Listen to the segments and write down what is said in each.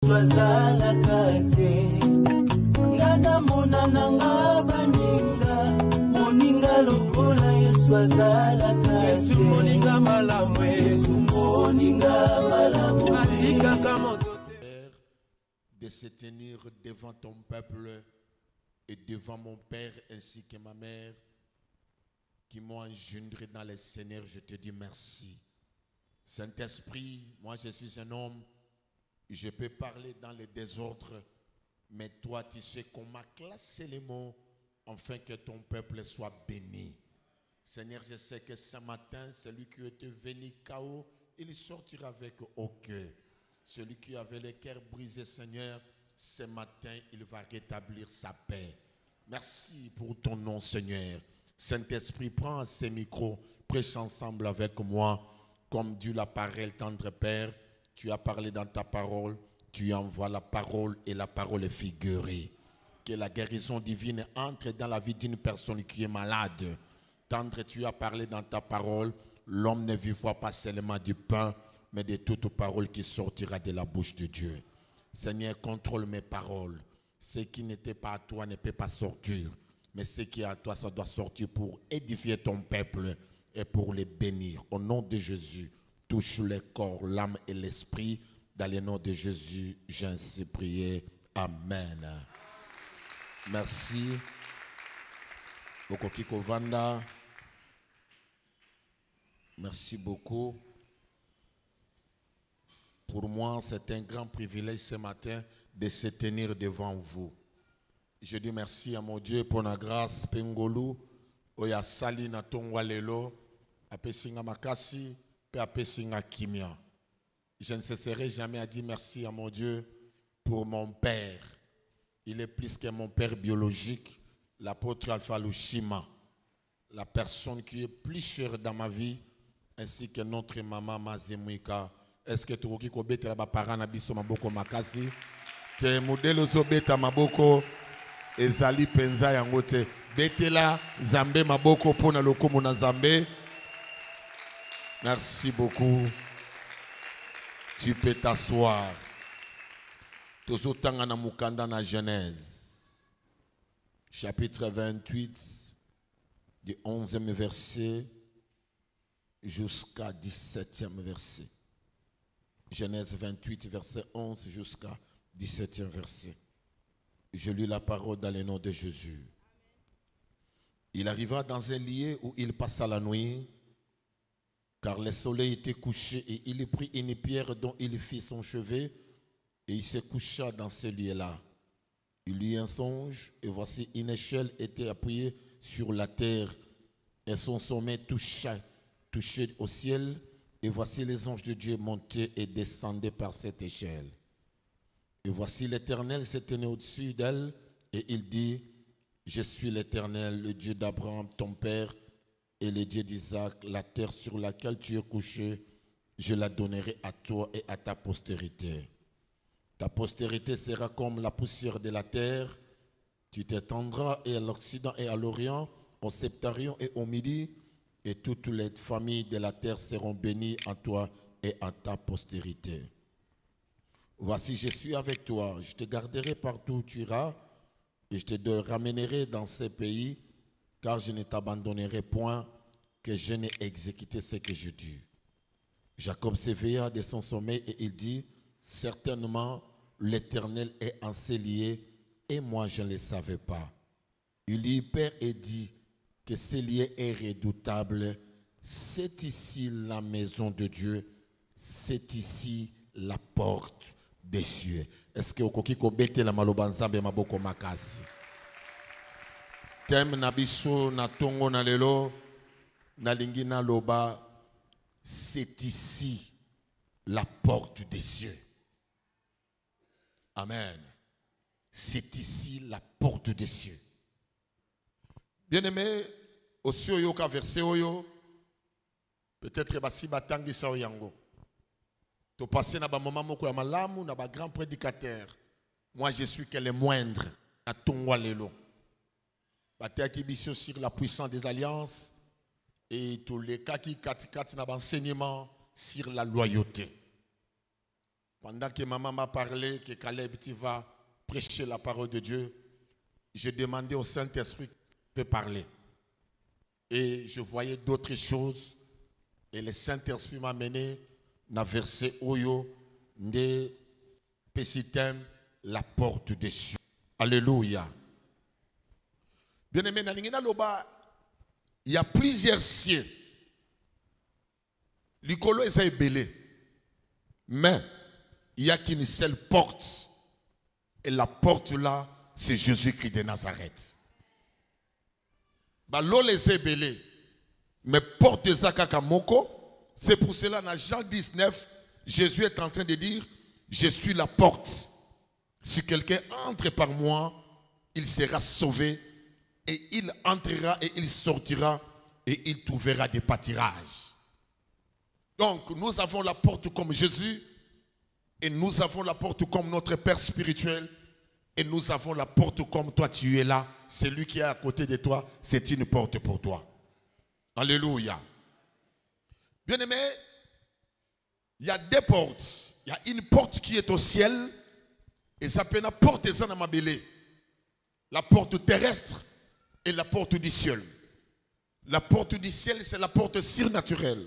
Yesu azalaka te. Ngana monana nga baninga, moninga lokola Yesu azalaka te. Yesu moninga malamu, Yesu moninga malamu. Atika kamoto te. De se tenir devant ton peuple et devant mon père ainsi que ma mère qui m'ont engendré dans le Seigneur, je te dis merci. Saint-Esprit, moi je suis un homme, je peux parler dans le désordre, mais toi tu sais qu'on m'a classé les mots afin que ton peuple soit béni. Seigneur, je sais que ce matin, celui qui était venu KO, il sortira avec au cœur. Celui qui avait le cœur brisé, Seigneur, ce matin, il va rétablir sa paix. Merci pour ton nom, Seigneur. Saint-Esprit, prends ces micros, prêche ensemble avec moi. Comme Dieu la parole, tendre Père, tu as parlé dans ta parole, tu envoies la parole et la parole est figurée. Que la guérison divine entre dans la vie d'une personne qui est malade. Tendre, tu as parlé dans ta parole, l'homme ne vivra pas seulement du pain, mais de toute parole qui sortira de la bouche de Dieu. Seigneur, contrôle mes paroles. Ce qui n'était pas à toi ne peut pas sortir, mais ce qui est à toi, ça doit sortir pour édifier ton peuple et pour les bénir. Au nom de Jésus, touche le corps, l'âme et l'esprit. Dans le nom de Jésus, j'ai ainsi prié. Amen. Merci. Okokiko Vanda. Merci beaucoup. Pour moi, c'est un grand privilège ce matin de se tenir devant vous. Je dis merci à mon Dieu pour la grâce. Pengolu, oya sali na tongwa lelo, apesinga makasi, pe apesinga kimia. Je ne cesserai jamais à dire merci à mon Dieu pour mon père. Il est plus que mon père biologique, l'apôtre Alpha Lushima, la personne qui est plus chère dans ma vie, ainsi que notre maman Mazemwika. Est-ce que tu veux que tu aies parents na biso maboko makasi? Te modèle zobeta maboko ezali penza yango te. Betela Zambé maboko pona lokomo na Zambé. Merci beaucoup. Tu peux t'asseoir. Tozotanga na mukanda na Genèse. Chapitre 28 du 11e verset jusqu'à 17e verset. Genèse 28, verset 11 jusqu'à 17e verset. Je lis la parole dans le nom de Jésus. Il arriva dans un lieu où il passa la nuit, car le soleil était couché, et il prit une pierre dont il fit son chevet, et il se coucha dans ce lieu-là. Il eut un songe, et voici une échelle était appuyée sur la terre, et son sommet touchait au ciel. Et voici les anges de Dieu montaient et descendaient par cette échelle. Et voici l'Éternel se tenait au-dessus d'elle, et il dit, je suis l'Éternel, le Dieu d'Abraham, ton père, et le Dieu d'Isaac. La terre sur laquelle tu es couché, je la donnerai à toi et à ta postérité. Ta postérité sera comme la poussière de la terre. Tu t'étendras et à l'Occident et à l'Orient, au Septarion et au Midi, et toutes les familles de la terre seront bénies en toi et en ta postérité. Voici, je suis avec toi, je te garderai partout où tu iras, et je te ramènerai dans ces pays, car je ne t'abandonnerai point, que je n'ai exécuté ce que je dis. Jacob s'éveilla de son sommeil et il dit, certainement l'Éternel est en ces lieux, et moi je ne le savais pas. Il y perd et dit, que ce lieu est redoutable, c'est ici la maison de Dieu, c'est ici la porte des cieux. Est-ce que vous pouvez la malobanzambe maboko makasi? Tem nabiso na tongo na lelo na lingina loba, c'est ici la porte des cieux. Amen. C'est ici la porte des cieux. Bien-aimé, aussi oyoka verset oyo, peut-être basi batangi sa oyango. To passer na ba moment moko ya malamu na ba grand prédicateur. Moi je suis que le moindre à tongwa lelo. Bataki biso sur la puissance des alliances et tous les cas qui kati na enseignement sur la loyauté. Pendant que maman m'a parlé, que Caleb, tu vas prêcher la parole de Dieu, j'ai demandé au Saint-Esprit de parler. Et je voyais d'autres choses. Et le Saint-Esprit m'a mené dans le verset Oyo, de Pesitem, la porte des cieux. Alléluia. Bien-aimé, il y a plusieurs cieux. L'icolo est belé. Mais il n'y a qu'une seule porte. Et la porte là, c'est Jésus-Christ de Nazareth. L'eau les est belé. Mais porte de Zakakamoko, c'est pour cela dans Jean 19, Jésus est en train de dire, je suis la porte. Si quelqu'un entre par moi, il sera sauvé. Et il entrera et il sortira et il trouvera des pâtirages. Donc nous avons la porte comme Jésus et nous avons la porte comme notre Père spirituel et nous avons la porte comme toi tu es là. Celui qui est à côté de toi, c'est une porte pour toi. Alléluia. Bien-aimé, il y a deux portes. Il y a une porte qui est au ciel et ça s'appelle la porte des Anamabélé. La porte terrestre et la porte du ciel. La porte du ciel, c'est la porte surnaturelle.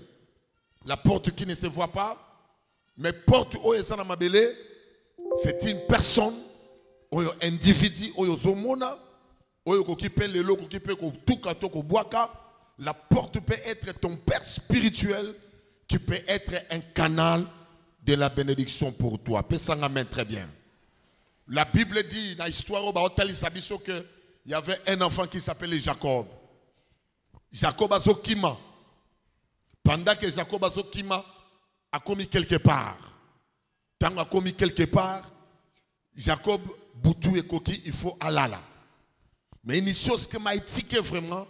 La porte qui ne se voit pas. Mais porte où est Anamabélé, c'est une personne, un individu, la porte peut être ton père spirituel qui peut être un canal de la bénédiction pour toi. Amen, très bien. La Bible dit dans l'histoire qu'il y avait un enfant qui s'appelait Jacob. Jacob Azokima. Pendant que Jacob Azokima a commis quelque part. Tant a commis quelque part, Jacob Boutou et Koki, il faut aller là. Mais une chose que m'a étiqué vraiment,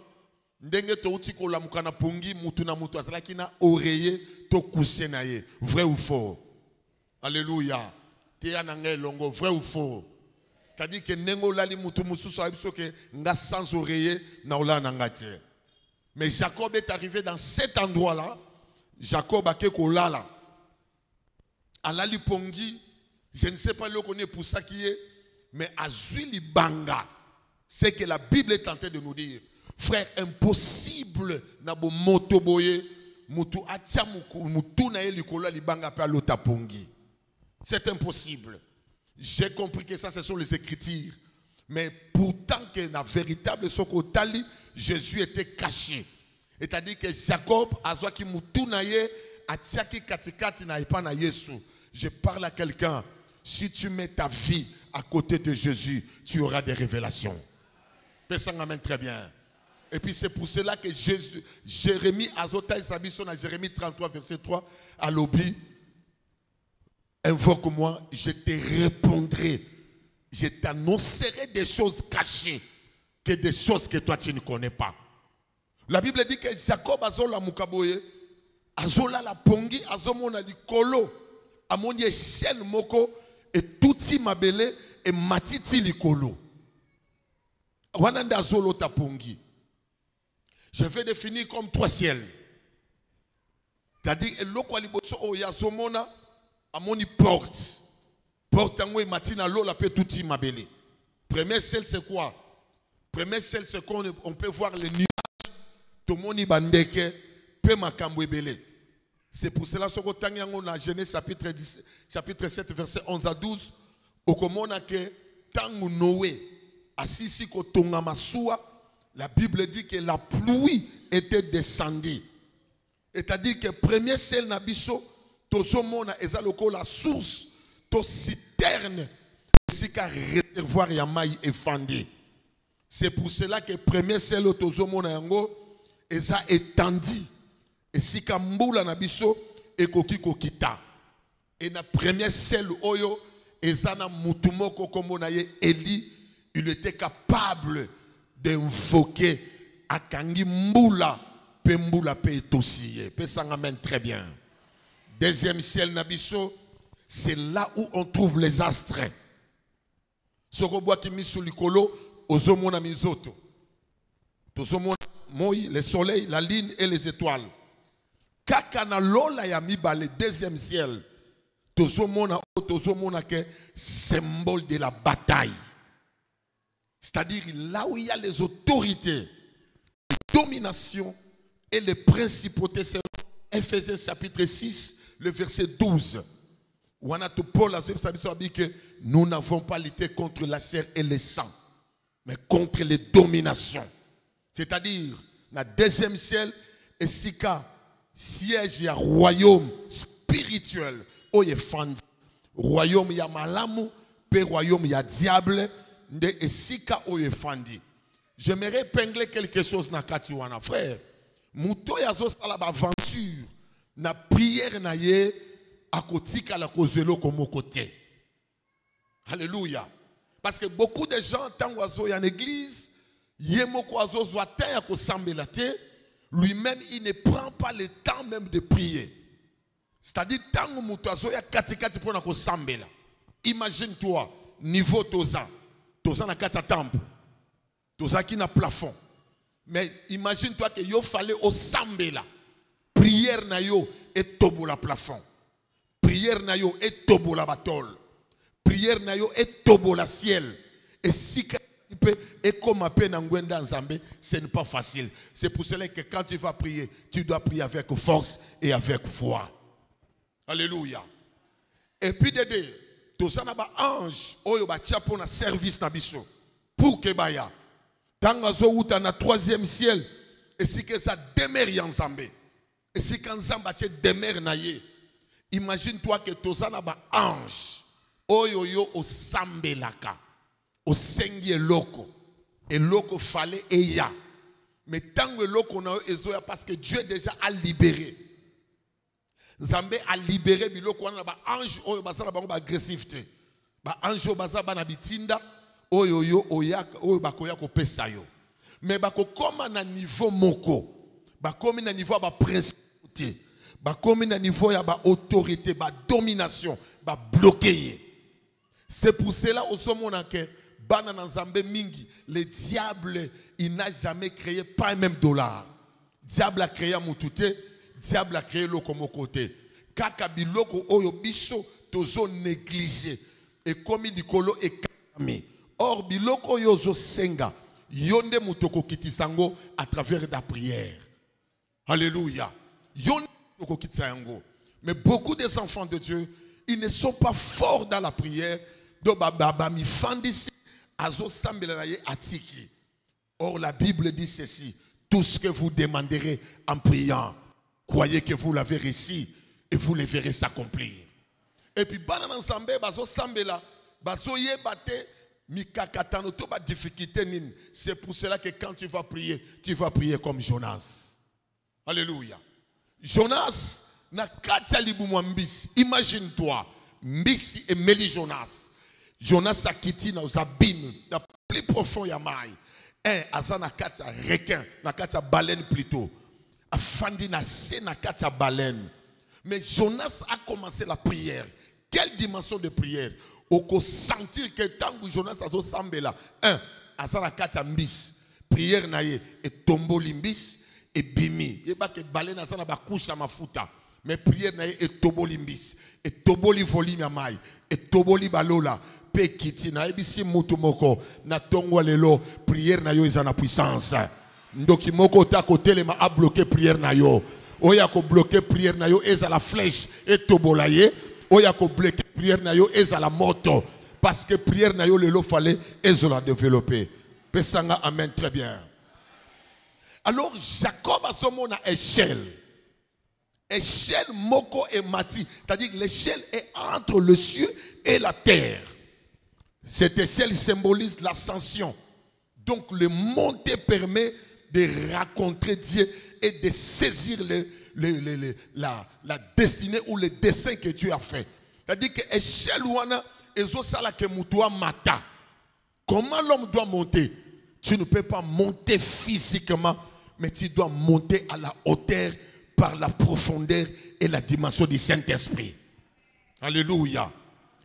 ndenge to utiko la mukana pongi mutu na mutu azalaki na oreiller to coucher na ye. Vrai ou faux? Alléluia. Te ananga longo, vrai ou faux? C'est-à-dire que nengo lali mutu mususu abiso ke nga sans oreiller na ola nangate. Mais Jacob est arrivé dans cet endroit-là. Jacob a keko lala. Alali pongi, je ne sais pas le connaît pour ça qui est, mais Azuli Banga, c'est que la Bible est en train de nous dire. Frère, impossible na bo moto boye mutu atia mutu na elikolo libanga pa lota pongi. C'est impossible. J'ai compris que ça ce sont les Écritures. Mais pourtant que la véritable sokotali, Jésus était caché. C'est-à-dire que Jacob azwa ki mutu na ye atia ki katikati na ipa na Yesu. Je parle à quelqu'un. Si tu mets ta vie à côté de Jésus, tu auras des révélations. Amen, très bien. Et puis c'est pour cela que Jérémie Azota Isabiso dans Jérémie 33 verset 3 à l'obi, invoque-moi, je te répondrai. Je t'annoncerai des choses cachées que des choses que toi tu ne connais pas. La Bible dit que Jacob azola mukaboye, azola la pongi, azomona di kolo, amoni eshel moko et touti mabele et matiti likolo. Wananda azolo tapongi. Je vais définir comme trois ciels. C'est-à-dire, il y a Zomona, à mon porte. Porte en haut, matina l'eau, la peut tout mabélé. Premier ciel, c'est quoi? Premier ciel, c'est qu'on peut voir les nuages. Tout le monde bandeke, peut makambo belé. C'est pour cela que dans Genèse chapitre 7, verset 11 à 12, au commona que tangu Noé, assis ko tonga masua, la Bible dit que la pluie était descendue. C'est-à-dire que le premier ciel nabiso, tozomona ezaloko la source, to citerne, sika réservoir yamai effandé. C'est pour cela que le premier ciel tozomona yango eza étendu. Et sika mbula nabiso ekoki kokita. Et na premier ciel oyo ezana mutumoko komona ye Eli, il était capable d'invoquer Akangi Mboula, Pemboula pe Tosiye. Amen, très bien. Deuxième ciel Nabiso, c'est là où on trouve les astres. Sokoboa qui mis sur l'ikolo, ozomona mizoto. Tozomona moi, le soleil, la lune et les étoiles. Kakana lola ya miba le deuxième ciel. tozomona que symbole de la bataille. C'est-à-dire là où il y a les autorités, les dominations et les principautés, c'est Ephésiens chapitre 6, le verset 12. Paul a dit que nous n'avons pas lutté contre la chair et le sang, mais contre les dominations. C'est-à-dire, dans le deuxième ciel, et si siège il y a royaume spirituel, où il y a royaume il y a malamu, puis royaume il y a diable, et si où il y a fandi. J'aimerais épingler quelque chose dans Katiwana, frère. Mouto yazo sala ba aventure, na prière na ye, à côté de la cause de l'eau comme côté. Alléluia. Parce que beaucoup de gens, tant qu'il y a en église, lui-même, il ne prend pas le temps même de prier. C'est-à-dire, tant que il y a 4 pour nous sambela. Imagine-toi, niveau Toza na 4 temple, Toza qui na plafond. Mais imagine-toi que il fallait au sambela. Prière na yo et tobo la plafond. Prière na yo et tobo la batole. Prière na yo et tobo la ciel. Et si tu peux et comme appelle Nangwenda Nzambe, ce n'est pas facile. C'est pour cela que quand tu vas prier, tu dois prier avec force et avec foi. Alléluia. Et puis Dédé, tout ça n'a pas ange, oyo ba tia pour na service na biso. Pour que baya. Tant azo uta na 3e ciel, et si que ça demeure Nzambe. Et si quand Nzambe te demeure na ye. Imagine-toi que tozana ba ange oyoyo o sambelaka o sengi loko et loko fallait et ya mais tant que loko na ezoya parce que Dieu déjà a libéré Nzambe a libéré biloko na ba ange oyo basala bango ba agressivité ba ange basala ba na bitinda oyoyo oyaka oyo bakoya ko pesa yo mais bako koma na niveau moko bakomi na niveau ba principauté bakomi na niveau ya ba autorité ba domination ba bloquer. C'est pour cela au sommet que Banana Nzambe mingi le diable il n'a jamais créé pas un même dollar. Diable a créé Moutouté, diable a créé le comme côté. Kaka biloko oyo biso tozo négligé et comme dikolo et kami. Or biloko yo zo senga yonde mutoko kitisango à travers la prière. Alléluia. Yonde mutoko kitisango. Mais beaucoup des enfants de Dieu, ils ne sont pas forts dans la prière. Or la Bible dit ceci: tout ce que vous demanderez en priant, croyez que vous l'avez reçu et vous le verrez s'accomplir. Et puis banana ensemble bazo sambela bazo yebate mikakatano to ba difficulté nin. C'est pour cela que quand tu vas prier comme Jonas. Alléluia. Jonas na katia libu mbisi. Imagine-toi mbisi et Meli Jonas a quitté nos abîmes, dans le plus profond yamaï. Asa na katia requin, na katia baleine plutôt. Afandi na se na katia baleine. Mais Jonas a commencé la prière. Quelle dimension de prière? Oko sentir que tant que Jonas a semblé là, asa na katia mbis, prière na ye et tombo limbis et bimi. Yeba que baleine asa na ba kusha mafuta. Mais prière na ye et tobo limbis et tobo li volume yamaï et tobo li balola. Pekiti na ebisi mutu moko na tongwa lelo prière na yo ezana puissance ndoki moko ta côté ma a bloqué prière na yo oya ko bloquer prière na yo ezala flèche et tobolaye oya ko bloquer prière na yo ezala moto parce que prière na yo lelo fallait ezola développer pesanga amen très bien. Alors Jacob a son mot na échelle moko et mati, c'est-à-dire que l'échelle est entre le ciel et la terre. Cette échelle symbolise l'ascension. Donc le monter permet de rencontrer Dieu et de saisir la destinée ou le dessein que Dieu a fait. C'est-à-dire que échelle wana ezo sala ke mutua mata. Comment l'homme doit monter? Tu ne peux pas monter physiquement, mais tu dois monter à la hauteur par la profondeur et la dimension du Saint-Esprit. Alléluia.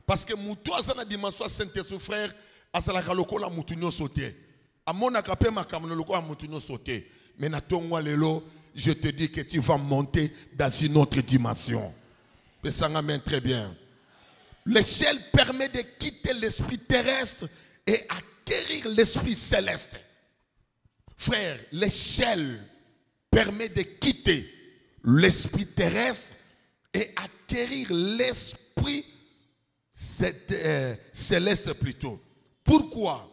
Parce que moutou a la dimension Saint-Esprit, frère, a la kaloko la moutounio sauté. A mon akapé ma kamnoloko a moutounio sauté. Mais na tongwa lelo, je te dis que tu vas monter dans une autre dimension. Pesanga men très bien. L'échelle permet de quitter l'esprit terrestre et acquérir l'esprit céleste. Frère, l'échelle permet de quitter l'esprit terrestre et acquérir l'esprit céleste plutôt. Pourquoi?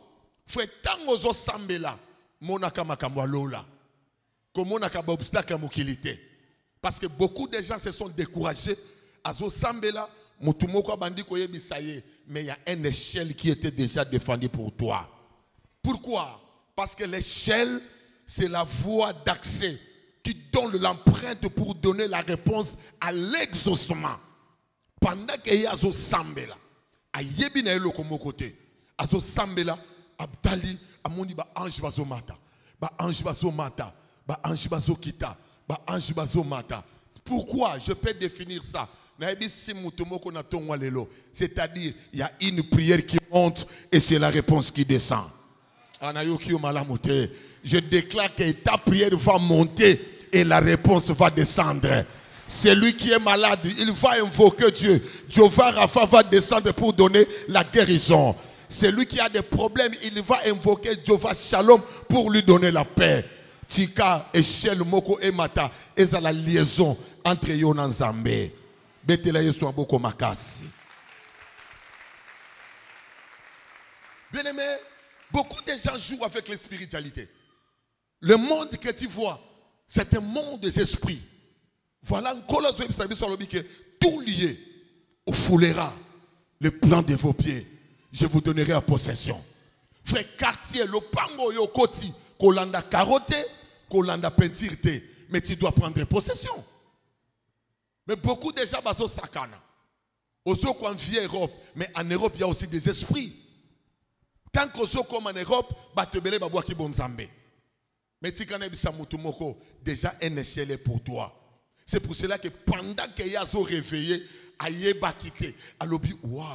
Frère, tant que sambela, monaka makambo lola, comme monaka obstacle mokilité. Parce que beaucoup de gens se sont découragés. Azo sambela, mutumoko bandi koye bisaye, mais il y a une échelle qui était déjà défendue pour toi. Pourquoi? Parce que l'échelle, c'est la voie d'accès qui donne l'empreinte pour donner la réponse à l'exaucement. Pendant qu'il y a Azo sambela, ayebi na elo komo côté, Azo sambela, abdali, amoni ba ange bazo mata, ba ange bazo mata, ba ange bazo kita, ba ange bazo mata. Pourquoi? Je peux définir ça. C'est-à-dire, il y a une prière qui monte et c'est la réponse qui descend. Je déclare que ta prière va monter et la réponse va descendre. Celui qui est malade, il va invoquer Dieu. Jehovah Rapha va descendre pour donner la guérison. Celui qui a des problèmes, il va invoquer Jehovah Shalom pour lui donner la paix. Tika, Echel, Moko et Mata, et c'est la liaison entre Yonan Zambé. Bien aimé, beaucoup de gens jouent avec la spiritualité. Le monde que tu vois, c'est un monde des esprits. Voilà encore tout lié au foulera, le plan de vos pieds. Je vous donnerai en possession. Frère, quartier, le pango yo koti, kolanda carotte, kolanda peinture, mais tu dois prendre possession. Mais beaucoup de gens sont sakana. Oso qu'on vit en Europe, mais en Europe il y a aussi des esprits. Tant qu'on soit comme en Europe, batebele babwa ki bonzambe. Mais tu connais bisa mutumoko, déjà un échelle est pour toi. C'est pour cela que pendant qu'il y a zo réveillé, aye bakite, alobi waouh,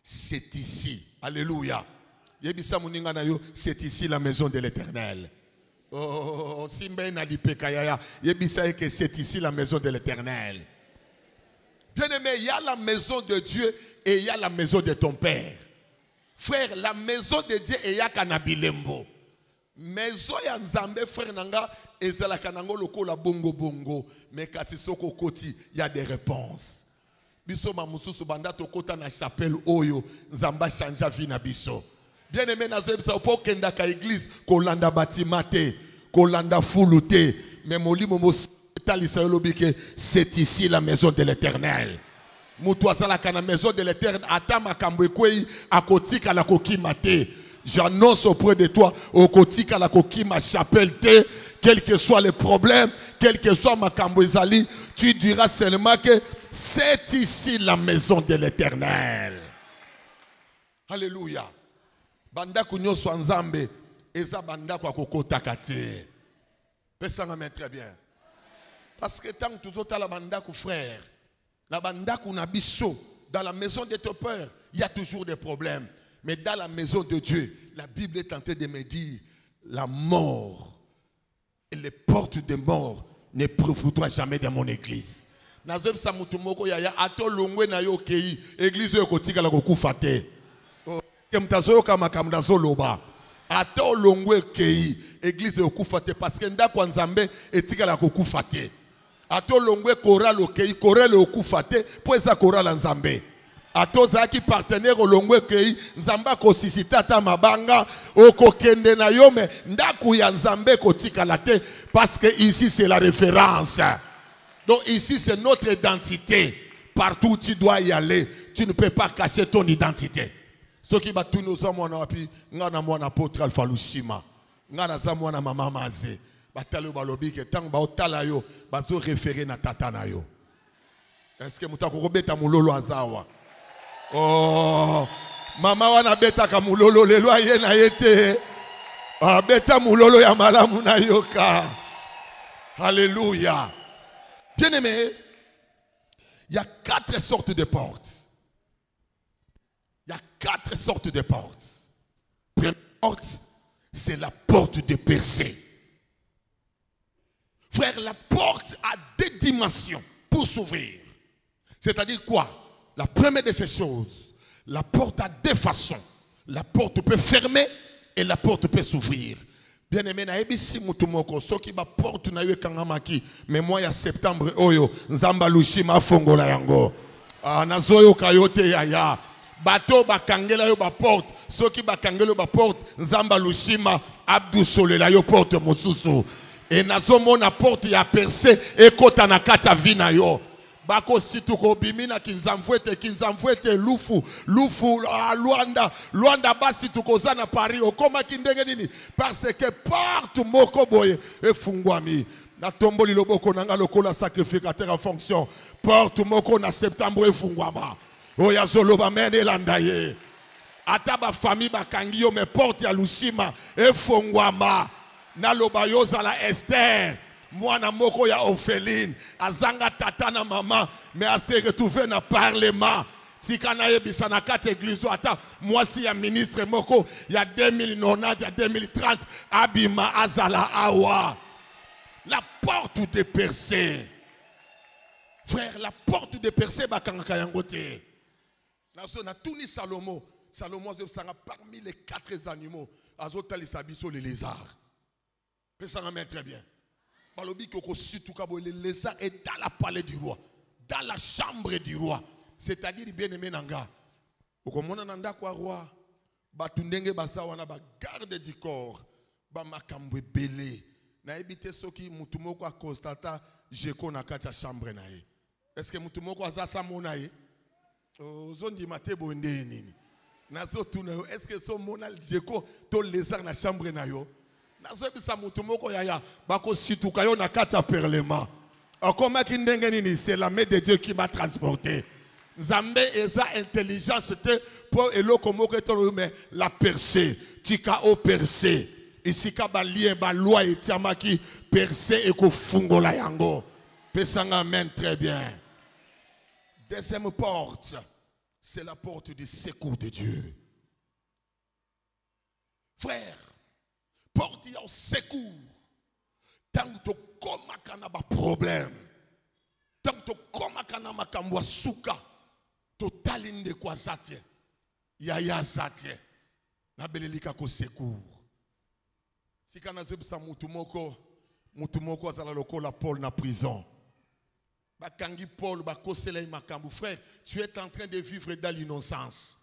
c'est ici. Alléluia. Yebisa muninga na yo, c'est ici la maison de l'Éternel. Oh, simbe na lipekaya, yebisa que c'est ici la maison de l'Éternel. Bien-aimé, il y a la maison de Dieu et il y a la maison de ton Père. Frère, la maison de Dieu et il y a Kanabilembo. Maison ya Nzambe, frère Nanga, et c'est la Kanango loko la bongo bongo. Mais quand il soko koti, il y a des réponses. Biso mamususu banda to kota na chapelle oyo, Nzamba chanja vie na biso. Bien-aimé, nazo bisa po kenda ka église, kolanda batimate, kolanda fulute, mais moli momo c'est ici la maison de l'Éternel. La maison de l'Éternel. J'annonce auprès de toi, au kotika la koki ma chapelle, quel que soit le problème, quel que soit ma kambouezali, tu diras seulement que c'est ici la maison de l'Éternel. Alléluia. Banda kunyo swanzambe, eza banda kwa kokota kate. Pesanga mais très bien. Parce que tant que tu as la bandaku frère, la bandaku nabiso, dans la maison de ton père, il y a toujours des problèmes. Mais dans la maison de Dieu, la Bible est en train de me dire, la mort et les portes de mort ne profiteront jamais dans mon église. Nazem samutumoko yaya ato longwe na yo kei église yo kotika la kokufate. Kemtazo kama kamdazo loba. Ato longwe kei église yo kufate parce que ndako nzambe etika la kokufate. Ato longwe koral okei koral okufate poeza koral nzambe. Ato zaki partenaire olongwe kei nzamba kosisita ta mabanga okokende na yo me ndaku ya nzambe kotika la te parce que ici c'est la référence. Donc ici c'est notre identité. Partout où tu dois y aller, tu ne peux pas cacher ton identité. Ce qui va tout nous sommes api ngana mwana apôtre Alpha Lushima. Ngana za mwana mama maze. Batalo balobi ke tang ba otala yo bazo référer na tata na yo. Est-ce que mutako kobeta mulolo azawa? Oh, mama wana beta ka mulolo lelo aye na yete. Ah beta mulolo ya malamu na yoka. Alléluia. Bien-aimé, il y a 4 sortes de portes. Il y a 4 sortes de portes. Première porte, c'est la porte de percée. Frère, la porte a 2 dimensions pour s'ouvrir. C'est-à-dire quoi? la première de ces choses, la porte a deux façons. La porte peut fermer et la porte peut s'ouvrir. Bien aimé, na ebisi mutumoko soki ba porte na yo kangamaki mais moi ya septembre oyo nzamba lushima fongola yango. Ah nazoyo kayote yaya. Bato bakangela yo ba porte soki bakangela ba porte nzamba lushima abdu solela yo porte mosusu. Et nazo mona porte ya percé ekota na kata vina yo. Bako situko bimina kinzamfwete lufu Luanda basi tukozana Paris okoma kindenge nini parce que partout moko boye efungwami na tomboli loboko nanga lokola sacrificateur en fonction porte moko na septembre efungwama oya zoloba mene landaye ata ba famille bakangi yo me porte ya lushima efungwama na lobayo za la Esther Mwana moko ya Ophéline, azanga tata na maman, mais a se retrouvé na parlement. Tikana yebisa na 4 églises ata mwasi ya ministre moko ya 2090 ya 2030 abima azala awa. La porte de percée. Frère, la porte de percée bakanga yangote. Na tuni Salomo zebsanga parmi les 4 animaux azotali sabiso les lézards. Pesanga main très bien. Le lézard est dans la palais du roi, dans la chambre du roi. C'est-à-dire, bien aimé Nanga, okomona nanda kwa roi, batundenge basawana ba garde du corps, ba makambo belé. Na ebite soki mutumoko a constata jeko na kati ya chambre na ye. Est-ce que mutumoko azasa mona ye? Ozondi mate bonde nini. Nazo tuna est-ce que so mona jeko to lézard na chambre na yo? C'est la main de Dieu qui m'a transporté. Zambé eza intelligence pour mais la percée, tika o percée. Ici ka ba lien ba loi et tiamaki percée et ko fungola yango. Pesanga amen très bien. Deuxième porte, c'est la porte du secours de Dieu. Frère, porte au secours. Tant que tu as un problème, tant que tu as un souka, tu talines de quoi zatie, yaya zatie, na belelika ko secours. Si kana zebisa mutumoko azala lokola Paul na prison. Bakangi Paul bakosela makambu. Frère, tu es en train de vivre dans l'innocence.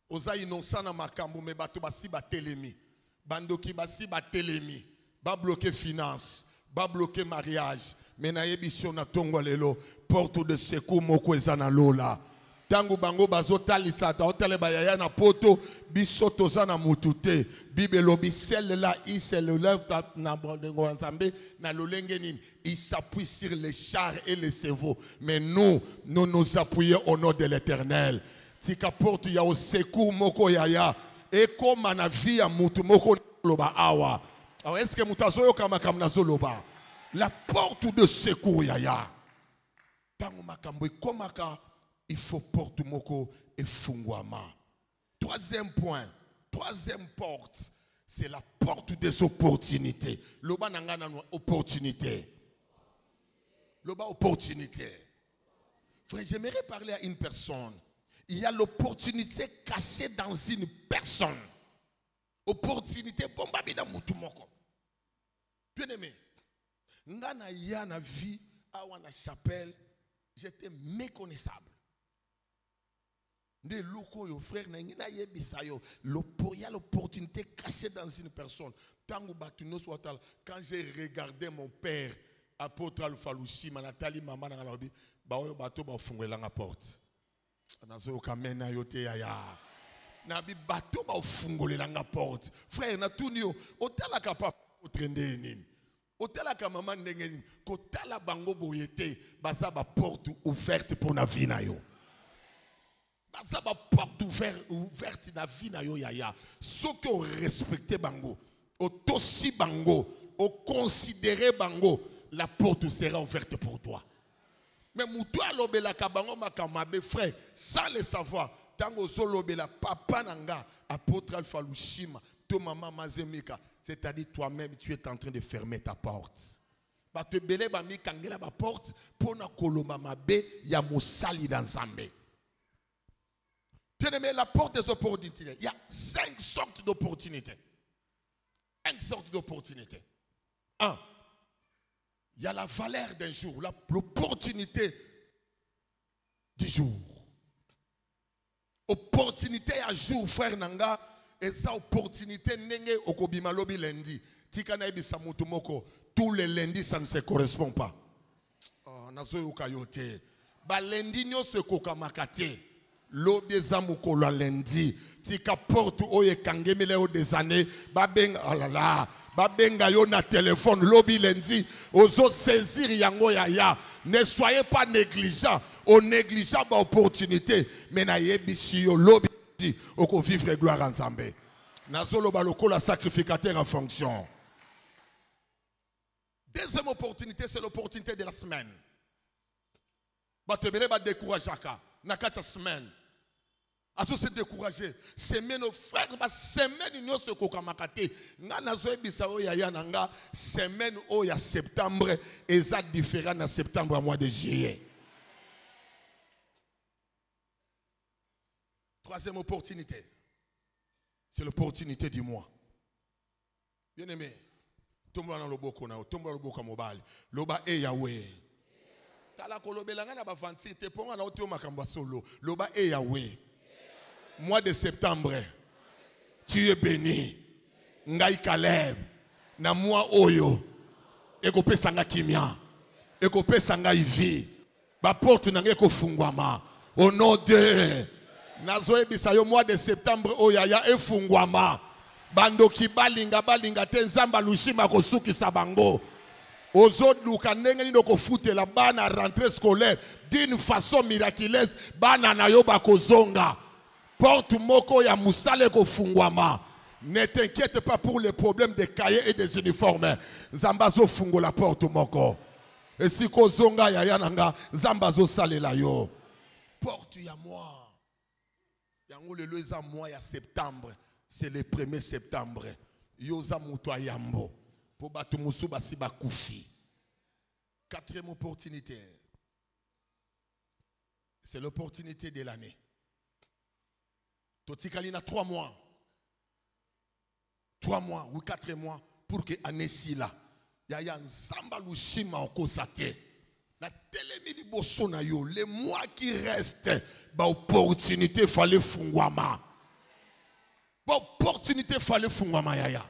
Oza innocent na makambu mais bato basi batelemi. Bandoki basi batelemi, ba bloquer finance, ba bloquer mariage. Mais na yebisio na tongo lelo porte de secours moko ezana lola. Tangu bango bazotalisa ta hotele bayaya na poto bisoto za na mutute. Bibelo bisel la il se lève na bongo ensemble na lolenge nini. Il s'appuie sur les chars et les chevaux. Mais nous nous appuyons au nom de l'Éternel. Tika porte ya au secours moko yaya. Et comme na vie ya mutu moko loba awa. Alors est-ce que mutazoyo kama kamna zoloba? La porte de secours yaya. Tango makambo komaka il faut porte moko et fungwama. Troisième point, troisième porte, c'est la porte des opportunités. Loba nangana opportunité. Loba opportunité. Frère, j'aimerais parler à une personne. Il y a l'opportunité cachée dans une personne. Opportunité bomba bina mutu moko. Bien aimé, ngana ya na vie awa na chapelle, j'étais méconnaissable. Des locaux yo frère na ngina yebisa yo, il y a l'opportunité cachée dans une personne. Tango batuno swatal, quand j'ai regardé mon père apôtre Alfalouchi Manatali maman na lobi, ba oyo bato ba fungela nga porte. Nazo kamena yote yaya. Nabi bato ba fungolela nga porte. Frère na tunio otala kapa otrende nini. Otala ka maman ndenge nini. Kotala bango boyete baza ba porte ouverte pour na vie na yo. Baza ba porte ouverte na vie na yo yaya. Soki o respecter bango, o tosi bango, o considérer bango, la porte sera ouverte pour toi. Mais moutou alobela kabango makamabe frère, sans le savoir, tango solobela papa nanga, apôtre Alpha Lushima, to maman Mazemika, c'est-à-dire toi-même tu es en train de fermer ta porte. Ba te belé ba mi kangela ba porte pour na koloma mabe ya mosali dans Zambé. Bien aimé, la porte des opportunités. Il y a 5 sortes d'opportunités. 5 sortes d'opportunités. 1. Il y a la valeur d'un jour, l'opportunité du jour. Opportunité à jour, frère Nanga, et ça opportunité nenge okobima lobi lundi. Tika na ebisa mutu moko, tous les lundis ça ne se correspond pas. Oh, nazo yokayote. Ba lundi nyo se koka makate. Lobi zamuko la lundi. Tika porte oye kangemele o des années. Ba benga, oh là là. Babenga yo na téléphone lobby lundi ozo saisir yango ya. Ne soyez pas négligents. On négligeant ba opportunité mais na yebisi yo lobby lundi oko vivre gloire ensemble. Nazolo baloko la sacrificateur en fonction. Deuxième opportunité, c'est l'opportunité de la semaine. Batebele ba décourager na kacha semaine. Aso se décourager. Semaine nos frères, ba semaine nous se kokamakate. Nga nazo ebisa o ya nanga semaine o ya septembre eza différent na septembre à mois de juillet. Troisième opportunité. C'est l'opportunité du mois. Bien aimé. Tomba na loboko na tomba loboko mobile. Loba e Yahweh. Tala kolobelanga na ba fanti te ponga na otio makamba solo. Loba e Yahweh. Mois de septembre, tu es béni. Ngai Caleb. Na mois oyo. Ekope sanga kimia. Ekope sanga ivi. Ba porte nange ko fungwama. Au nom de Nazoe bisayo mois de septembre oyaya efungwama. Bando ki balinga te nzamba lushima kosuki sabango. Ozo luka ndenge nino kofutela bana rentrée scolaire d'une façon miraculeuse bana na yo bakozonga. Porte moko ya musale kofungwama. Ne t'inquiète pas pour les problèmes des cahiers et des uniformes. Zambazo fungo la porte moko. Et si kozonga ya yananga zambazo sale la yo. Porte ya moi. Yango le loza mois ya septembre. C'est le 1er septembre. Yoza muto yambo. Po batu musu basi bakufi. Quatrième opportunité. C'est l'opportunité de l'année. Totikalina 3 mois. 3 mois ou 4 mois pour que année si là. Yaya nzamba lushima okosate. La télémini bosso na yo. Les mois qui restent, ba opportunité fallait fungwama. Ba opportunité fallait fungwama yaya.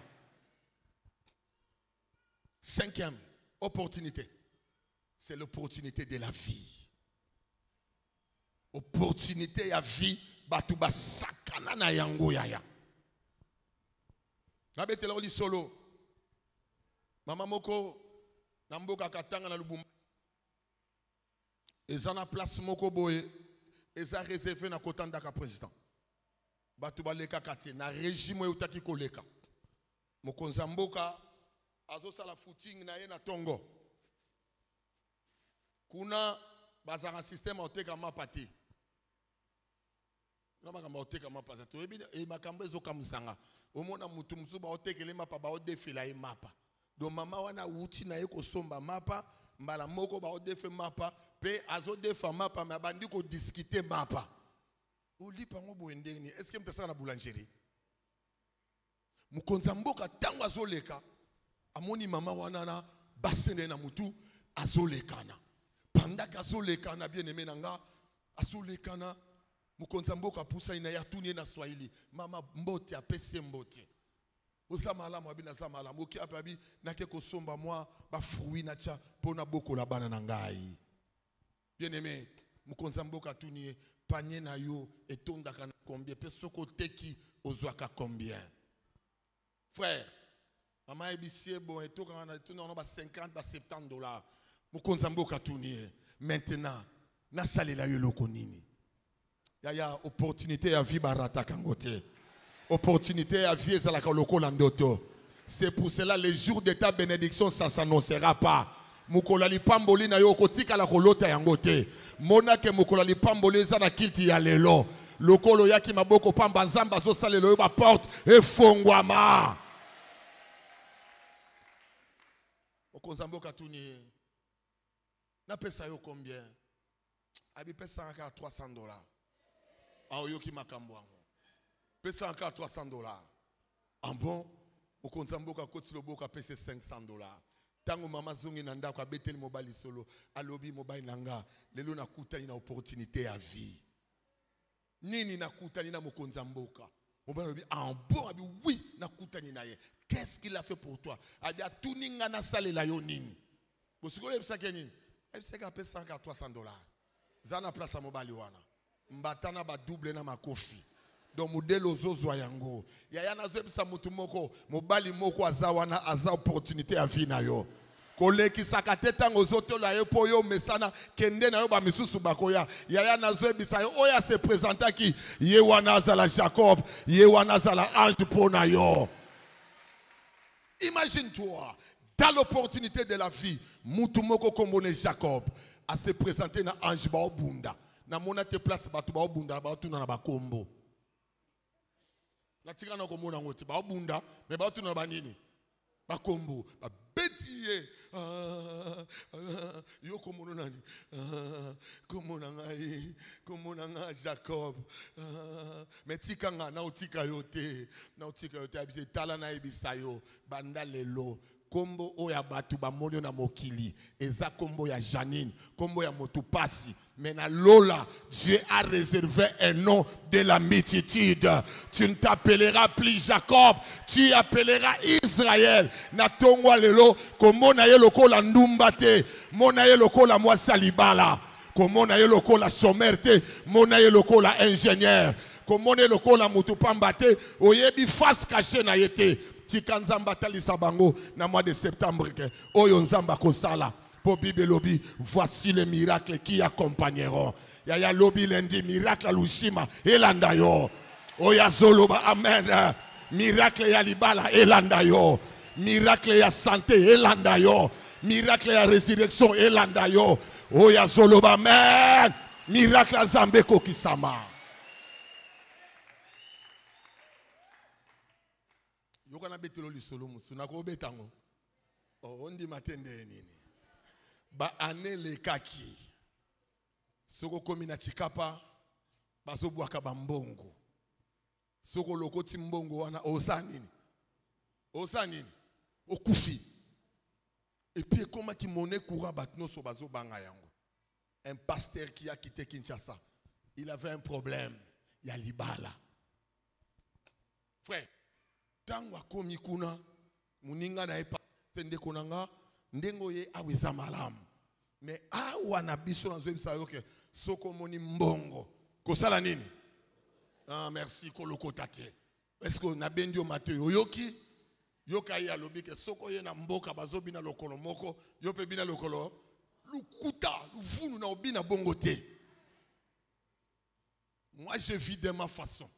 5e opportunité. C'est l'opportunité de la vie. Opportunité ya vie. Batuba sakana na yango yaya. Nabete la oli solo. Mama moko namboka katanga na Lubumbashi. Eza na place moko boye. Eza réservé na kotanda ka président. Batuba leka kati na régime utaki koleka. Mokonza mboka azo sala footing na ye na tongo. Kuna bazara système oteka mapati. Namaka oteka mapa to ebi e makambo ezoka musanga omona mutu musuba otekele mapa ba odefila e mapa do mama wana uti na ye ko somba mapa mbala moko ba odefe mapa pe azo defa mapa ma bandi ko discuter mapa olipa ngo boendeni est-ce que mtasa na boulangerie mukonza mboka tango azoleka amoni mama wana na basende na mutu azolekana pendant azolekana bien aimé nanga azolekana Mukonza mboka pusa ina yatunie na Swahili. Mama mbote apese mbote. Osama alamu abi na sama alamu. Oki apabi nake kosomba mwa ba fruit na cha pona boko la bana nangai. Bien aimé, mukonza mboka tunie panye na yo etonda kana combien pesoko teki ozwaka combien. Frère, mama ebisie bon etoka na tuna ba 50 ba $70. Mukonza mboka tunie. Maintenant, na salela yo loko nini. Yaya opportunité à vie barata kangote. Opportunité à vie ezalaka loko landoto. C'est pour cela les jours de ta bénédiction ça s'annoncera pas. Mukola lipamboli na yo kotika la kolota yangote. Mona ke mukola lipamboli za na kilti ya lelo. Lokolo yaki maboko pamba nzamba zo salelo yo ba porte efongwama. Okonzamboka tuni. Na pesa yo combien? Abi pesa ka $300. Aoyoki makamboango. Pesa encore $300. En bon, au konzamboka koti loboka pesa $500. Tango mama zongi nanda kwa beteli mobile solo, alobi mobile nanga, lelo nakuta ina opportunité à vie. Nini nakuta nina mokonzamboka. Mobile alobi en bon, abi oui nakuta nina ye. Qu'est-ce qu'il a fait pour toi? Abi a tout ninga na sale la yo nini. Bosiko yebisa ke nini? Yebisa ka pesa encore $300. Zana place mobile wana. Mbatana ba double na makofi. Donc modèle ozozo yango yaya na zebisa mutu moko mobali moko azawana aza opportunité à vie na yo koleki sakate tango zoto la yo po yo mesana kende na yo ba misusu bakoya yaya na zebisa yo oya se présenta ki ye wana azala Jacob ye wana azala ange po na yo. Imagine-toi dans l'opportunité de la vie mutu moko kombone Jacob a se présenter na ange ba obunda na mona te place batu ba obunda ba tuna na bakombo. La tika na komona ngoti ba obunda me ba tuna ba nini ba kombo ba betiye yo komono nani komona nga Jacob me tika nga na utika yote abise tala na ebisa yo banda lelo kombo oya batu ba monyo na mokili eza kombo ya Janine kombo ya motupasi mais na lola Dieu a réservé un nom de la multitude. Tu ne t'appelleras plus Jacob, tu appelleras Israël. Na tongwa lelo komona ye lokola ndumbate mona ye lokola mwa salibala komona ye lokola somerte mona ye lokola ingénieur komona ye lokola mutupambate oyebi face caché na yete. Tikanzamba talisa bango na mois de septembre ke oyo nzamba kosala po bibe lobi voici les miracles qui accompagneront yaya lobi lundi miracle lushima elanda yo oya zoloba amen miracle ya libala elanda yo miracle ya santé elanda yo miracle ya résurrection elanda yo oya zoloba amen miracle nzambe kokisama. Yoko na betelo lisolo musu na ko betango ondi matende nini ba anele kaki soko komi na chikapa bazo bwaka bambongo soko lokoti mbongo wana osa nini okufi et puis comment qui monnaie courant batno so bazo banga yango. Un pasteur qui a quitté Kinshasa, il avait un problème, il y a libala frère. Tangwa komi kuna muninga na epa sende konanga ndengo ye aweza malamu mais awa na biso na zoebisa yoke soko moni mbongo kosala nini merci koloko tate est-ce que na bendio Mateo yoki yoka ya lobike soko ye na mboka bazobina lokolo moko yo pe bina lokolo lukuta luvunu na obina bongo te. Moi je vis de ma façon.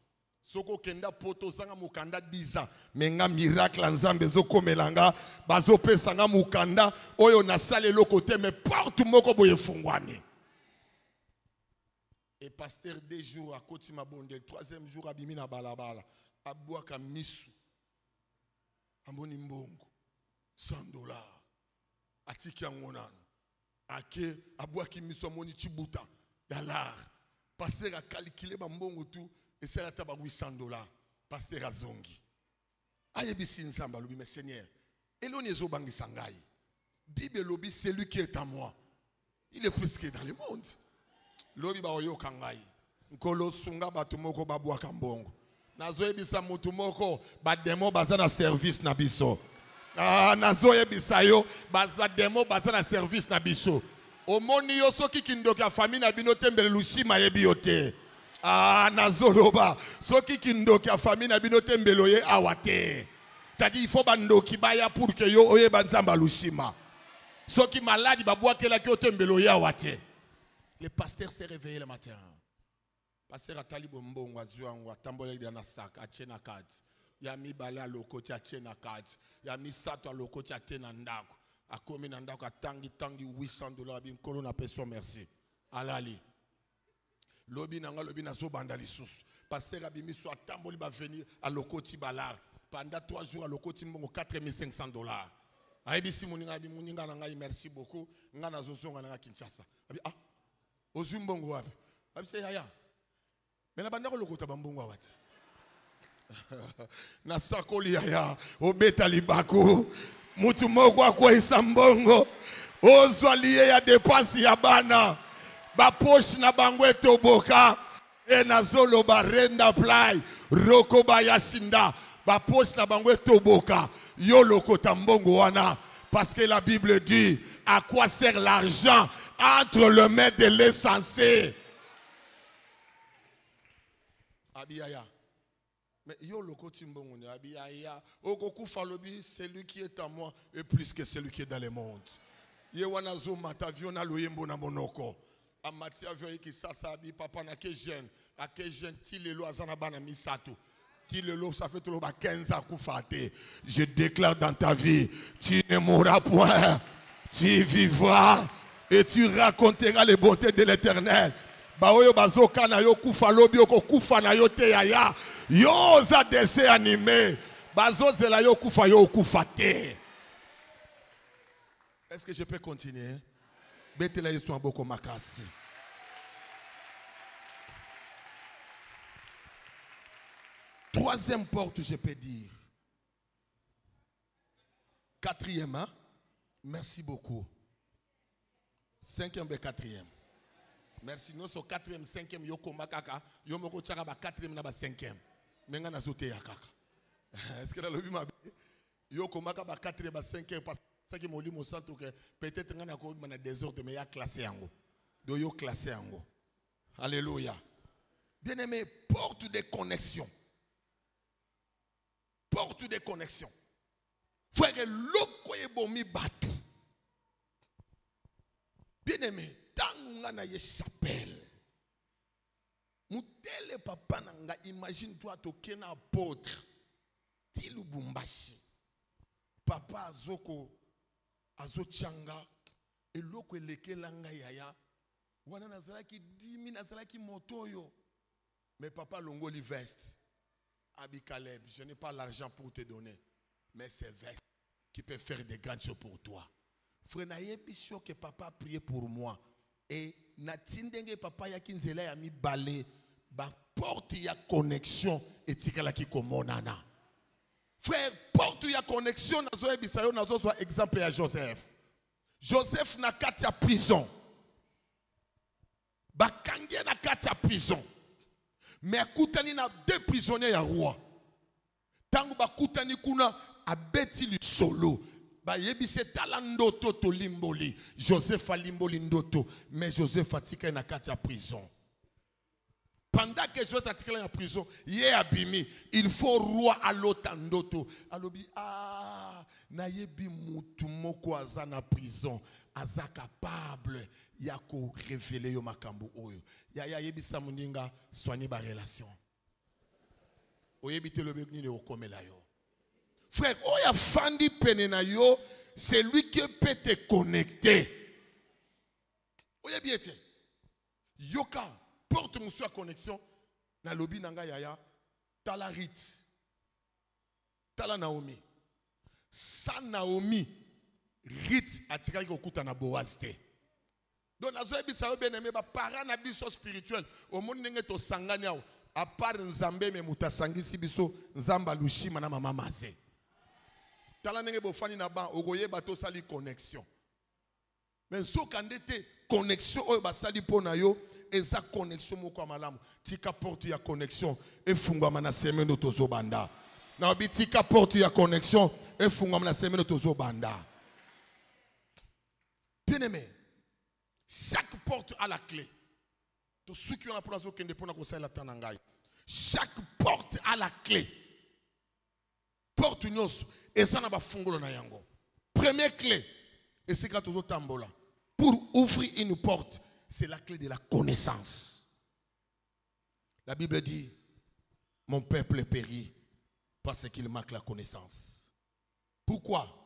Soko kenda poto sanga mukanda 10 ans menga miracle nzambe zoko melanga bazo pesa nga mukanda oyo na sale lo côté mais partout moko boye fungwani. Et pasteur 2 jours à Koti Mabonde, le 3e jour abimi na balabala abwaka misu amboni mbongo $100 atiki yangonana ake abwaki misu amoni chibuta ya lar pasteur a calculé ba mbongo tout. Et c'est la taba $800. Pasteur Azongi. Ayebisi nzamba lobi mais Seigneur. Eloni ezo bangi sangai. Bible lobi c'est lui qui est à moi. Il est plus que dans le monde. Lobi ba oyo kangai. Nkolo sunga batu moko babwa kambongo. Nazo ebisa mutu moko ba demo baza na service na biso. Nazo ebisa yo baza demo baza na service na biso. Omoni yo soki kindoki ya famille na bino tembele lushima yebi yote. Nazoloba soki kindoki ya famille na bino tembelo ye awate tadi il faut bandoki baya pour que yo oye banzamba lushima soki maladi babwakela ki otembelo ye awate. Le pasteur s'est réveillé le matin. Pasteur atali bombongo azwango atambola na sac achena kati ya mibala lokoti achena kati ya misato lokoti atena ndako akomi na ndako atangi $800 binkolo na peso merci alali. Lobi nanga lobi na so banda lisusu. Pasteur abimi so atamboli ba venir à lokoti balar. Pendant 3 jours à lokoti mbongo $4,500. Aibisi muninga bi muninga nanga merci beaucoup. Nga na zozonga nanga Kinshasa. Abi ozumbongo wapi? Abi se yaya. Mais la bande lokota bambongo awati. Na sakoli ya obeta libako. Mutu moko akwa isambongo. Ozwa liye ya dépense ya bana. Ba poche na bangwe toboka. E na zolo barenda play. Roko bayasinda. Ba poche na bangwe toboka. Yo lokota mbongo wana. Parce que la Bible dit à quoi sert l'argent entre le maître et l'insensé. Abiyaya. Mais yo loko timbongo ni abiyaya. Okoku falobi, celui qui est à moi est plus que celui qui est dans le monde. Yewana zo matavio na loyembo na monoko. Amati avio ki sasa abi papa na ke jeune. A ke jeune ti lelo azana bana misato. Ça fait tout le 15 ans qu'on fait. Je déclare dans ta vie, tu ne mourras point, tu vivras et tu raconteras les bontés de l'Éternel. Baoyo bazoka na yo kufa lobi oko kufa na yo te yaya. Yo za dessin animé. Bazo zela yo kufa te. Est-ce que je peux continuer? Betela yesu amboko makasi. Troisième porte, je peux dire. Quatrième, hein? Merci beaucoup. Cinquième et quatrième. Merci. Nous sommes quatrième, cinquième, yoko makaka. Yomoko tchaka ba quatrième na ba cinquième. Menga na zote ya kaka. Est-ce que dans le bima yoko makaka ba quatrième ba cinquième parce que qui moli mo santo que peut-être ngana ko na désordre mais ya classé yango. Do yo classé yango. Alléluia. Bien-aimé, porte de connexion. Porte de connexion. Frère, loko ebomi batu. Bien-aimé, tant na ye chapelle. Moutele papa nanga, imagine-toi toke na apôtre. Ti Lubumbashi. Papa azoko azochanga eloko eleke langa yaya. Wana nazalaki 10 000 nazalaki motoyo. Mais papa longoli veste. Abi Caleb, je n'ai pas l'argent pour te donner, mais c'est veste qui peut faire des grandes choses pour toi. Frère, naye bisho que papa a prié pour moi. Et natindenge papa ya kinzela ya mi balé, ba porte ya connexion et tikala ki komonana. Frère, porte ya connexion nazo ebisayo nazo soit exemple ya Joseph. Joseph na kati ya prison. Ba kange na kati ya prison. Mais akutani na deux prisonniers ya roi. Tangu bakutani kuna abeti li solo. Ba yebise talandoto to limboli. Joseph a limboli ndoto. Mais Joseph a tika na kati ya prison. Pendant que Joseph a tika na prison, ye abimi. Il faut roi à l'otandoto. Alobi na yebi mutu moko aza na prison. Aza capable yako révéler yo makambo oyo. Ya yebi samuninga soigner ba relation. Oyebi te lobekni ne okomela yo. Frère, oya fandi penena yo, c'est lui qui peut te connecter. Oyebi ete. Yoka porte mon à connexion na lobi nanga yaya tala Rit. Tala Naomi. Sa Naomi Rit atikaki kokuta na Boaz te. Donc nazo ebisa yo bien-aimé ba parents na biso spirituel au monde ndenge to sangani awo à part nzambe me mutasangisi biso nzamba lushima na mama maze. Tala ndenge bo fani na ba okoyeba to sali connexion. Mais so kandete connexion oyo basali pona yo eza connexion moko malamu. Tika porte ya connexion efungwa na semeno tozo banda. Na obi tika porte ya connexion efungwa na semeno tozo banda. Bien-aimé, chaque porte a la clé. Tous ceux qui ont la place qui ne peuvent la tanangai. Chaque porte a la clé. Porte nyos et ça n'a pas fungolo na yango. Première clé et c'est quand toujours tambola. Pour ouvrir une porte, c'est la clé de la connaissance. La Bible dit mon peuple périt parce qu'il manque la connaissance. Pourquoi?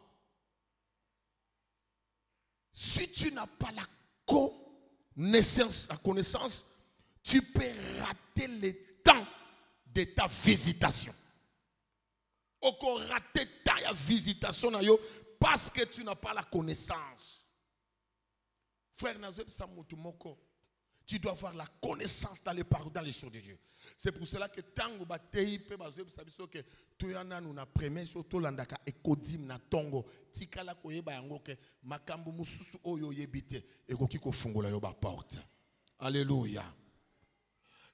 Si tu n'as pas la connaissance, tu peux rater le temps de ta visitation. Encore rater ta visitation parce que tu n'as pas la connaissance. Frère, Tu dois avoir la connaissance dans les paroles, dans les choses de Dieu. C'est pour cela que tango batei pe bazo bisabiso que toyana nous na premier surtout landaka ekodim na tongo tikala koyeba yango ke makambo mususu oyo yebite ekoki ko fungola yo ba porte. Alléluia.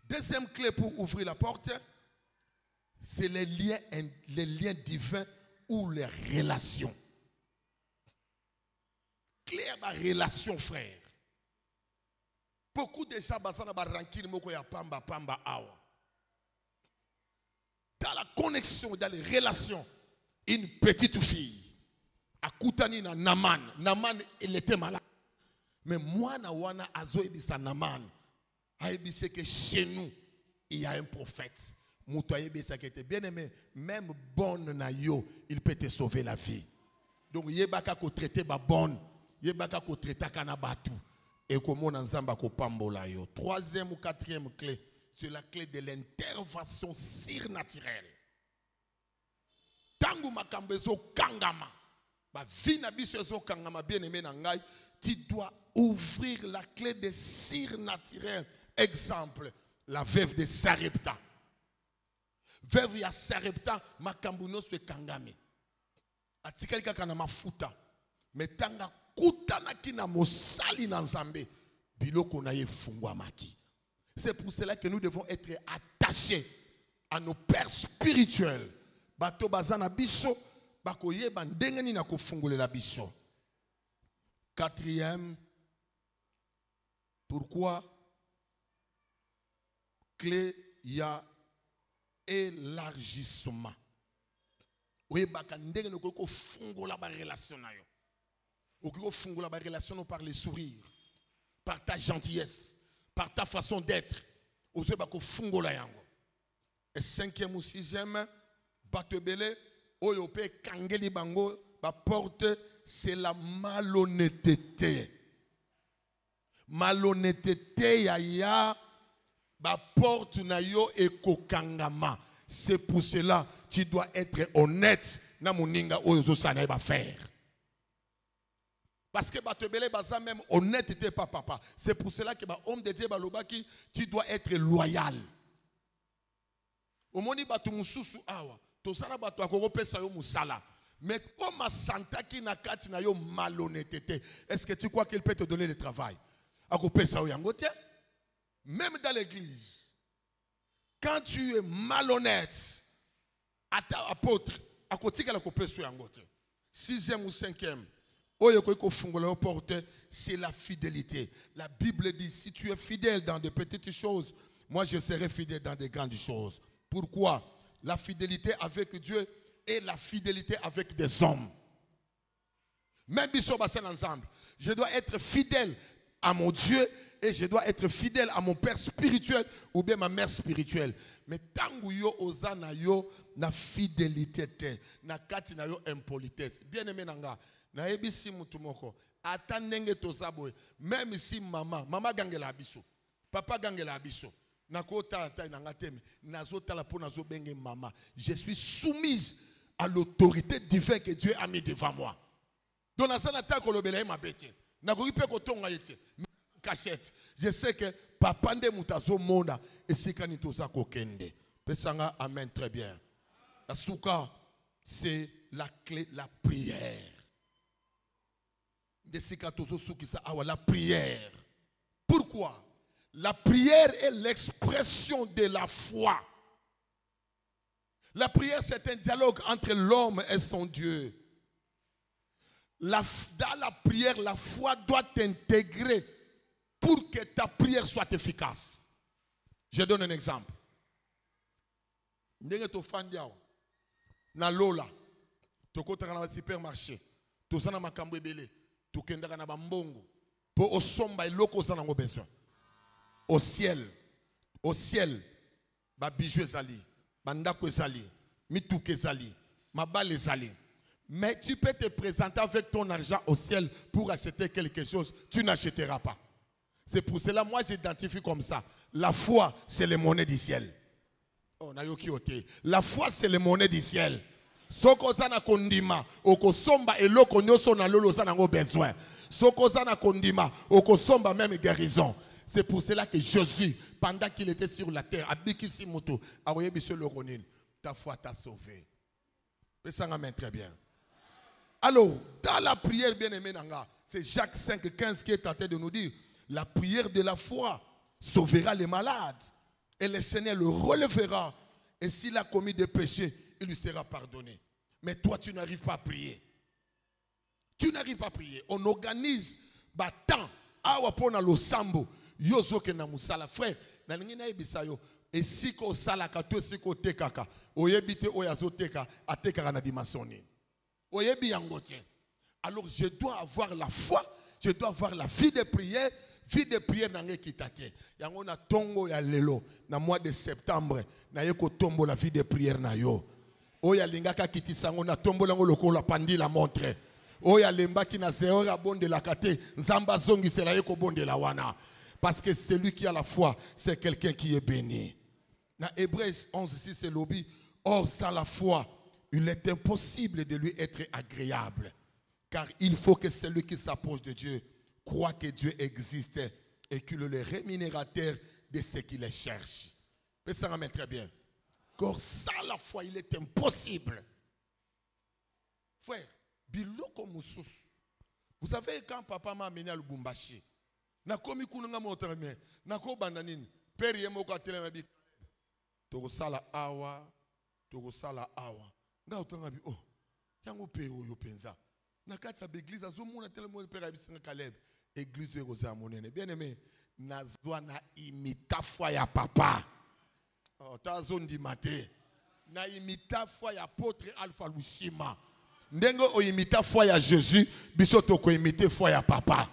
Deuxième clé pour ouvrir la porte, c'est les liens divins ou les relations. Claire ma relation, frère. Beaucoup de ça, basana barankini moko ya pamba awa. Dans la connexion, dans les relations, une petite fille, akutani na Naman. Naman, il était malade. Mais moi, na wana azo ebisa Naman. Aebise que chez nous, il y a un prophète. Mouto ebisa qui était bien aimé, même bonne na yo, il peut te sauver la vie. Donc, yebaka ko traiter ba bonne, yebaka ko traiter kana batu. Et comment on ensemble ko pambola yo. Troisième ou quatrième clé, c'est la clé de l'intervention surnaturelle. Tangu makambezo kangama, ba vina biso zo kangama bien aimé na ngai, tu dois ouvrir la clé de surnaturel. Exemple, la veuve de Sarepta. Veuve ya Sarepta makambu no se kangame. Atikali kaka na mafuta. Metanga kutana kina mosali na nzambe biloko na ye fungwa maki. C'est pour cela que nous devons être attachés à nos pères spirituels. Bato bazana biso bakoye bandengeni na kofungolela biso. Quatrième, pourquoi clé il y a élargissement. Oui baka ndenge no ko fungola ba relation na yo. Okiko fungola ba relation par les sourires, par ta gentillesse, par ta façon d'être. Ose bako fungola yango. Et cinquième ou sixième, batebele oyo pe kangeli bango ba porte, c'est la malhonnêteté. Malhonnêteté ya ba porte na yo ekokangama. C'est pour cela tu dois être honnête na moninga oyo zo sana ba faire. Parce que batebele baza même honnêteté pas papa. C'est pour cela que ba homme de Dieu balobaki tu dois être loyal. Omoni batu mususu awa tosana batu akoko pesa yo musala. Mais comme santaki na kati na yo malhonnêteté, est-ce que tu crois qu'il peut te donner le travail? Akoko pesa yo yango te. Même dans l'église, quand tu es malhonnête, à ta apôtre, à côté de la copération yangote. Sixième ou cinquième, c'est la fidélité. La Bible dit, si tu es fidèle dans de petites choses, moi je serai fidèle dans de grandes choses. Pourquoi? La fidélité avec Dieu et la fidélité avec des hommes. Même Bishop Bassin ensemble, je dois être fidèle à mon Dieu et je dois être fidèle à mon père spirituel ou bien ma mère spirituelle. Mais tangu yo ozana yo na fidélité te, na kati na yo impolitesse. Bien aimé nanga, na ebisi mutu moko, atandenge tozaboy, même si mama gangela biso, papa gangela biso, na kota ta nanga teme, nazota la po nazo benge mama. Je suis soumise à l'autorité divine que Dieu a mis devant moi. Donc na sana ta kolobela ma bete. Na ko ipe ko tonga yete. Cachette. Je sais que papa nde mutazo monda et sikani toza kokende. Pesanga amen très bien. La souka c'est la clé, la prière. De sika tozo soukisa awa la prière. Pourquoi? La prière est l'expression de la foi. La prière c'est un dialogue entre l'homme et son Dieu. Dans la prière, la foi doit t'intégrer pour que ta prière soit efficace. Je donne un exemple. Ndenge to fandiao na lola to kotaka na supermarché to sana makambo ebele to kendaka na bambongo po osomba eloko sana ngo besoin. Au ciel ba bijou ezali, bandako ezali, mituke ezali, mabale ezali. Mais tu peux te présenter avec ton argent au ciel pour acheter quelque chose, tu n'achèteras pas. C'est pour cela, moi j'identifie comme ça. La foi, c'est les monnaies du ciel. Oh, la foi, c'est les monnaies du ciel. Soko zana kondima, oko somba eloko nyoso na lolo zana ngo besoin. Soko zana kondima, oko somba même guérison. C'est pour cela que Jésus, pendant qu'il était sur la terre, ta foi t'a sauvé. Très bien. Alors, dans la prière bien-aimée, c'est Jacques 5,15 qui est tenté de nous dire, la prière de la foi sauvera les malades. Et le Seigneur le relèvera. Et s'il a commis des péchés, il lui sera pardonné. Mais toi, tu n'arrives pas à prier. Tu n'arrives pas à prier. On organise temps. Awa pona lo sambo. Yozo ke na musala. Frère, na ningina ebisayo. Et si ko sala kato si ko tekaka. Oyebite oyazo teka. Ateka na dimasoni. Oyebi yangote. Alors je dois avoir la foi. Je dois avoir la vie de prière. Vie de prière nange kitate. Yango na tongo ya lelo. Na mois de septembre. Na yeko tombo la vie de prière na yo. Oya lingaka kitisango na tombo lango loko la pandi la montre. Oya lembaki na zeora bonde la kate. Nzamba zongi se la yeko bonde la wana. Parce que celui qui a la foi, c'est quelqu'un qui est béni. Dans Hébreux 11, c'est l'obi. Or, sans la foi, il est impossible de lui être agréable. Car il faut que celui qui s'approche de Dieu croit que Dieu existe et qu'il est le rémunérateur de ceux qui le cherchent. Mais ça ramène très bien. Car sans la foi, il est impossible. Frère, biloko mususu. Vous savez, quand papa m'a amené à Lubumbashi, na komi kununga motorame, na ko bananini, père yemo ko atelema bi. Togo sala awa. Nga utanga bi, oh, yango pe oyo penza. Na kati ya église azomona telemo le père abisinga Caleb. Église yoza monene. Bien aimé, nazwa na imita foi ya papa. Oh, tazondi mate. Na imita foi ya apôtre Alpha Lushima. Ndengo o imita foi ya Jésus, biso toko imiter foi ya papa.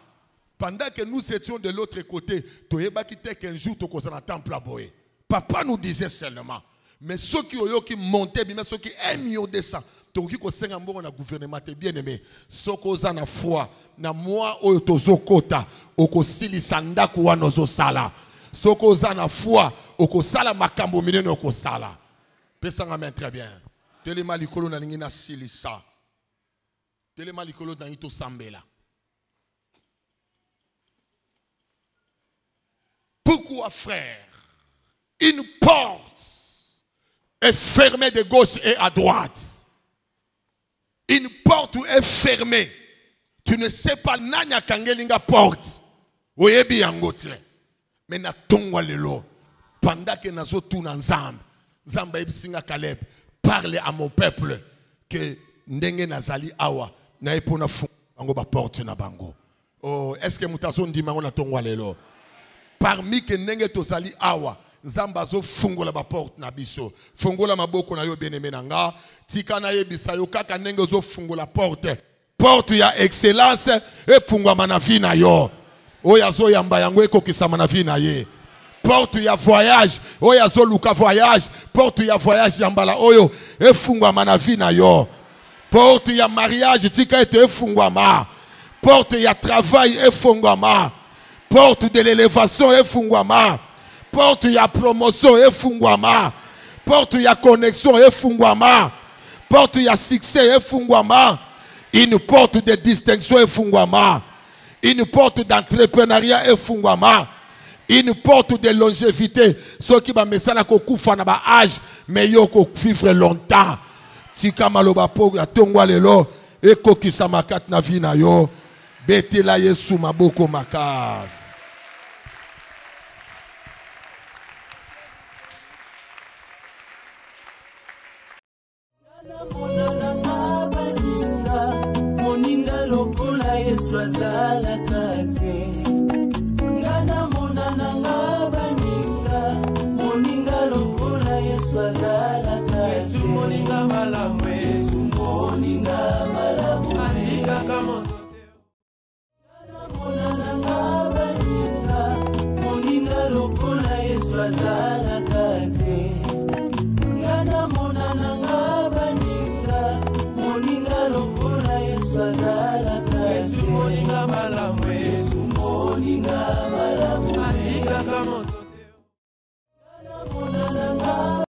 Pendant que nous étions de l'autre côté, toyeba ki tek un jour toko na temple aboye. Papa nous disait seulement, mais ceux qui montaient, mais ceux qui aiment descend, toki ko senga mbongo na gouvernement bien aimé. Soko za na foi, na moi oyo tozokota, okosilisa ndako wana ozosala. Soko za na foi, okosala makambo minene okosala. Pesanga main très bien. Telema likolo na ningi na silisa. Telema likolo na ito sambela. Pourquoi, frère, une porte est fermée de gauche et à droite? Une porte est fermée. Tu ne sais pas nanya kangelinga porte. Oyebi yangote. Mais na tongwa lelo. Pendant que nazo tout nzambe. Nzamba ebisinga Caleb. Parle à mon peuple que ndenge nazali awa na epona fungo ba porte na bango. Oh, est-ce que mutazo ndima na tongwa lelo? Parmi que nenge tozali awa, Nzamba zo fungola ba porte na biso. Fungola maboko na yo bien-aimé nanga. Tika na yebisa yo kaka nenge zo fungola porte. Porte ya excellence e fungwa na vie na yo. Oya zo yamba yango ekokisa na vie na ye. Porte ya voyage, oya zo luka voyage. Porte ya voyage yambala oyo e fungwa na vie na yo. Porte ya mariage tika ete e fungwa ma. Porte ya travail e fungwa ma. Porte de l'élévation et fungwama. Porte ya promotion et fungwama. Porte ya connexion et fungwama. Porte ya succès et fungwama. Une porte de distinction et fungwama. Une porte d'entrepreneuriat et fungwama. Une porte de longévité. Ceux qui va mesana ko kufa na ba âge mais yo ko vivre longtemps. Tika maloba po ya tongwa lelo e ko kisama kat na vie na yo. Betela Yesu maboko makas. Moninga lokola Yesu azala kate. Ngana monana ngabaninga. Moninga lokola Yesu azala kate. Yesu moninga malamu. Yesu moninga malamu. Azika kama ngana monana ngabaninga. Moninga lokola Yesu azala kate. Ngana monana ngabaninga. Moninga lokola Yesu azala kate. Yesu moninga